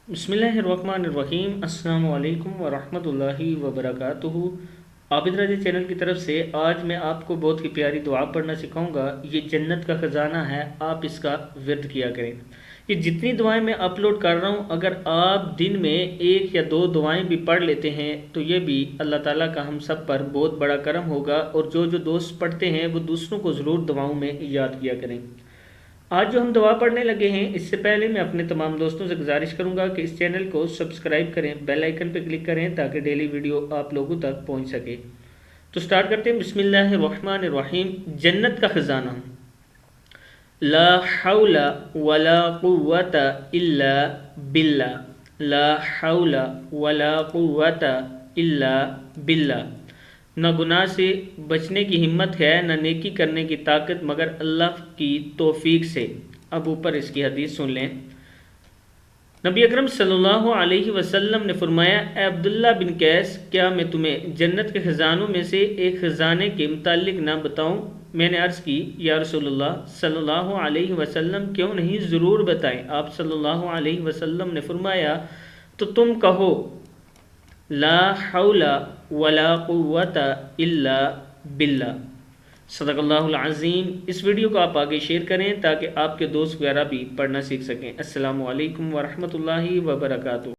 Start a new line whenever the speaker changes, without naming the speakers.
بسم اللہ الرحمن الرحیم، السلام علیکم ورحمۃ اللہ وبرکاتہ۔ عابد راجہ چینل کی طرف سے آج میں آپ کو بہت ہی پیاری دعا پڑھنا سکھاؤں گا۔ یہ جنت کا خزانہ ہے، آپ اس کا ورد کیا کریں۔ یہ جتنی دعائیں میں اپلوڈ کر رہا ہوں، اگر آپ دن میں ایک یا دو دعائیں بھی پڑھ لیتے ہیں تو یہ بھی اللہ تعالیٰ کا ہم سب پر بہت بڑا کرم ہوگا، اور جو دوست پڑھتے ہیں وہ دوسروں کو ضرور دعاؤں میں یاد کیا کریں۔ آج جو ہم دعا پڑھنے لگے ہیں، اس سے پہلے میں اپنے تمام دوستوں سے گزارش کروں گا کہ اس چینل کو سبسکرائب کریں، بیل آئیکن پہ کلک کریں تاکہ ڈیلی ویڈیو آپ لوگوں تک پہنچ سکے۔ تو سٹارٹ کرتے ہیں۔ بسم اللہ الرحمن الرحیم۔ جنت کا خزانہ۔ لا حول ولا قوت الا باللہ، لا حول ولا قوت الا باللہ۔ نہ گناہ سے بچنے کی ہمت ہے، نہ نیکی کرنے کی طاقت مگر اللہ کی توفیق سے۔ اب اوپر اس کی حدیث سن لیں۔ نبی اکرم صلی اللہ علیہ وسلم نے فرمایا، اے عبداللہ بن قیس، کیا میں تمہیں جنت کے خزانوں میں سے ایک خزانے کے متعلق نہ بتاؤں؟ میں نے عرض کی، یا رسول اللہ صلی اللہ علیہ وسلم، کیوں نہیں، ضرور بتائیں۔ آپ صلی اللہ علیہ وسلم نے فرمایا، تو تم کہو، لا حول ولا قوت الا باللہ۔ صدق اللہ العظیم۔ اس ویڈیو کو آپ آگے شیئر کریں تاکہ آپ کے دوست وغیرہ بھی پڑھنا سیکھ سکیں۔ السلام علیکم ورحمۃ اللہ وبرکاتہ۔